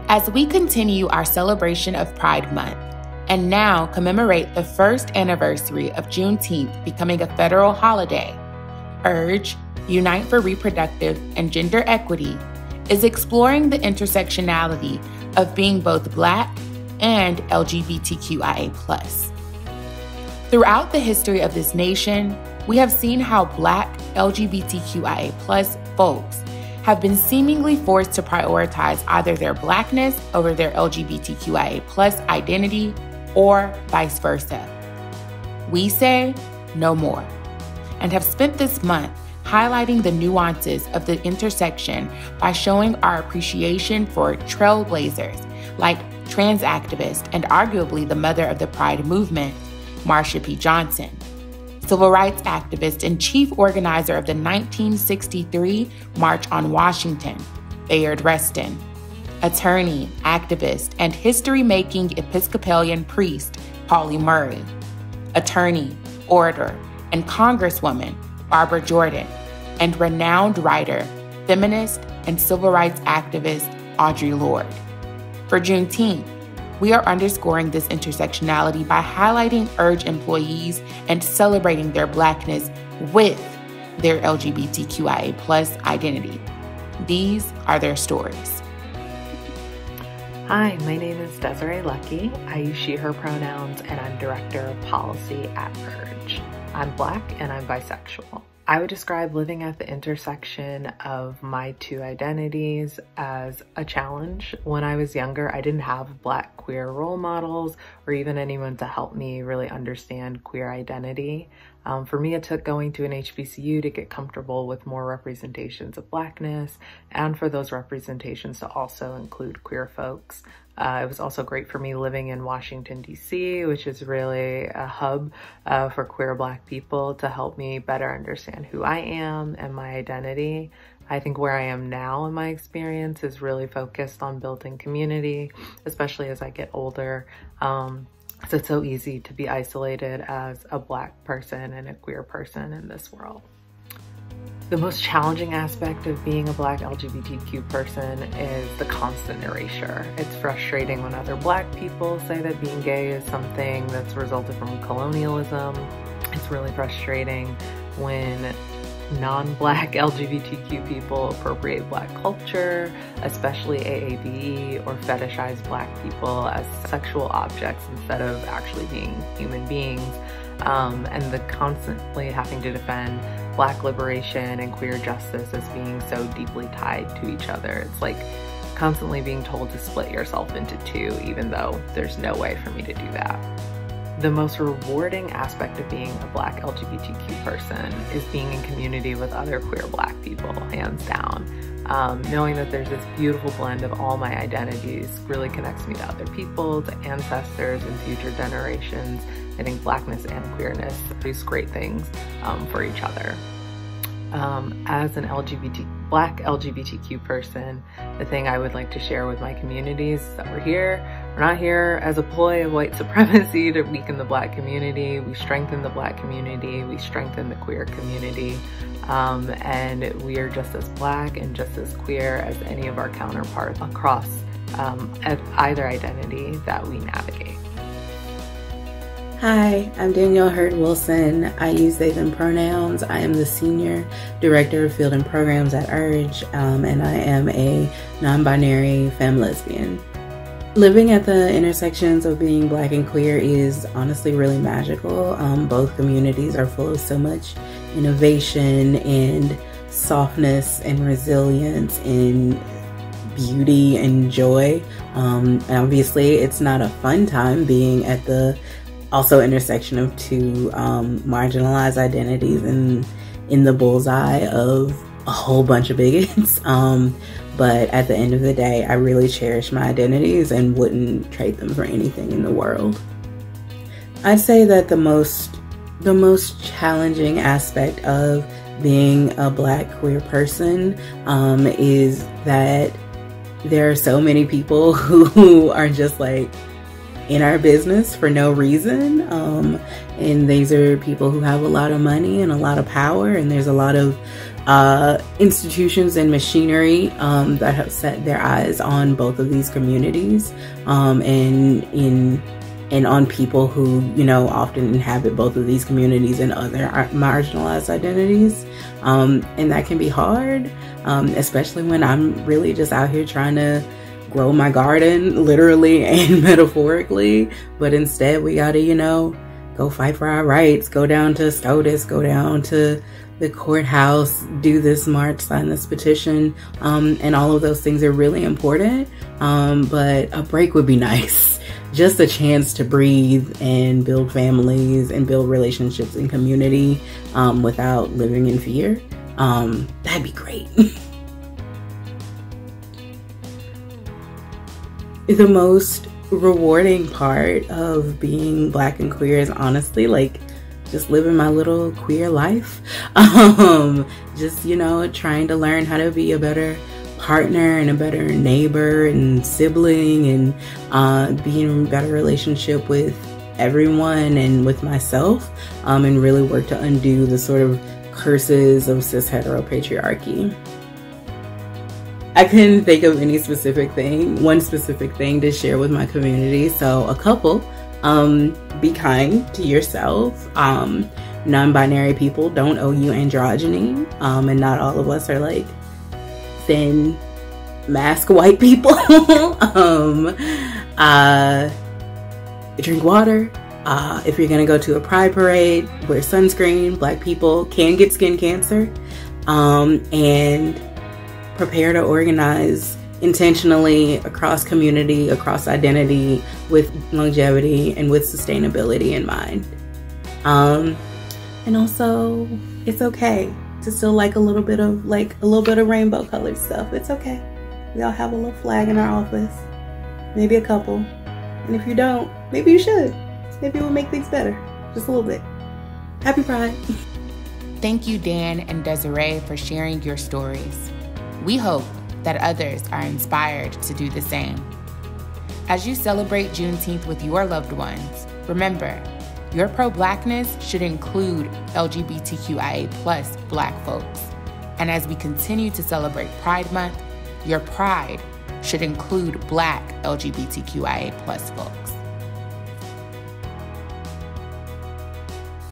As we continue our celebration of Pride Month and now commemorate the first anniversary of Juneteenth becoming a federal holiday, URGE, Unite for Reproductive and Gender Equity, is exploring the intersectionality of being both Black and LGBTQIA+. Throughout the history of this nation, we have seen how Black LGBTQIA+ folks have been seemingly forced to prioritize either their Blackness over their LGBTQIA+ identity or vice versa. We say no more, and have spent this month highlighting the nuances of the intersection by showing our appreciation for trailblazers like trans activist and arguably the mother of the Pride movement, Marsha P. Johnson, civil rights activist and chief organizer of the 1963 March on Washington, Bayard Rustin, attorney, activist, and history-making Episcopalian priest, Pauli Murray, attorney, orator, and Congresswoman, Barbara Jordan, and renowned writer, feminist, and civil rights activist, Audre Lorde. For Juneteenth, we are underscoring this intersectionality by highlighting URGE employees and celebrating their Blackness with their LGBTQIA+ identity. These are their stories. Hi, my name is Desireé Luckey. I use she, her pronouns, and I'm Director of Policy at URGE. I'm Black and I'm bisexual. I would describe living at the intersection of my two identities as a challenge. When I was younger, I didn't have Black queer role models or even anyone to help me really understand queer identity. For me, it took going to an HBCU to get comfortable with more representations of Blackness and for those representations to also include queer folks. It was also great for me living in Washington, D.C., which is really a hub for queer Black people to help me better understand who I am and my identity. I think where I am now in my experience is really focused on building community, especially as I get older. So it's so easy to be isolated as a Black person and a queer person in this world. The most challenging aspect of being a Black LGBTQ person is the constant erasure. It's frustrating when other Black people say that being gay is something that's resulted from colonialism. It's really frustrating when non-Black LGBTQ people appropriate Black culture, especially AAVE, or fetishize Black people as sexual objects instead of actually being human beings. And the constantly having to defend Black liberation and queer justice as being so deeply tied to each other. It's like constantly being told to split yourself into two, even though there's no way for me to do that. The most rewarding aspect of being a Black LGBTQ person is being in community with other queer Black people, hands down. Knowing that there's this beautiful blend of all my identities really connects me to other people, to ancestors and future generations. I think Blackness and queerness do great things for each other. As an Black LGBTQ person, the thing I would like to share with my communities is that we're not here as a ploy of white supremacy to weaken the Black community. We strengthen the Black community, we strengthen the queer community, and we are just as Black and just as queer as any of our counterparts across either identity that we navigate. Hi, I'm Danielle Hurd-Wilson. I use they, them pronouns. I am the Senior Director of Field and Programs at URGE, and I am a non-binary femme lesbian. Living at the intersections of being Black and queer is honestly really magical. Both communities are full of so much innovation and softness and resilience and beauty and joy. Obviously, it's not a fun time being at the also intersection of two marginalized identities and in the bullseye of a whole bunch of bigots. But at the end of the day, I really cherish my identities and wouldn't trade them for anything in the world. I'd say that the most challenging aspect of being a Black queer person is that there are so many people who are just like in our business for no reason. And these are people who have a lot of money and a lot of power, and there's a lot of institutions and machinery that have set their eyes on both of these communities, and on people who, you know, often inhabit both of these communities and other marginalized identities. And that can be hard, especially when I'm really just out here trying to grow my garden, literally and metaphorically. But instead we gotta, you know, go fight for our rights, go down to SCOTUS, go down to the courthouse, do this march, sign this petition, and all of those things are really important. But a break would be nice. Just a chance to breathe and build families and build relationships and community without living in fear. That'd be great. The most rewarding part of being Black and queer is honestly like just living my little queer life. Just, you know, trying to learn how to be a better partner and a better neighbor and sibling, and being in a better relationship with everyone and with myself, and really work to undo the sort of curses of cis heteropatriarchy. I couldn't think of any specific thing, one specific thing to share with my community, so a couple. Be kind to yourself. Non-binary people don't owe you androgyny, and not all of us are like thin mask white people. Drink water. If you're gonna go to a pride parade, wear sunscreen. Black people can get skin cancer, and prepare to organize intentionally across community, across identity, with longevity and with sustainability in mind. And also, it's okay to still like a little bit of rainbow colored stuff. It's okay. We all have a little flag in our office, maybe a couple. And if you don't, maybe you should. Maybe it will make things better, just a little bit. Happy Pride. Thank you, Dan and Desireé, for sharing your stories. We hope that others are inspired to do the same. As you celebrate Juneteenth with your loved ones, remember, your pro-Blackness should include LGBTQIA+ Black folks. And as we continue to celebrate Pride Month, your pride should include Black LGBTQIA+ folks.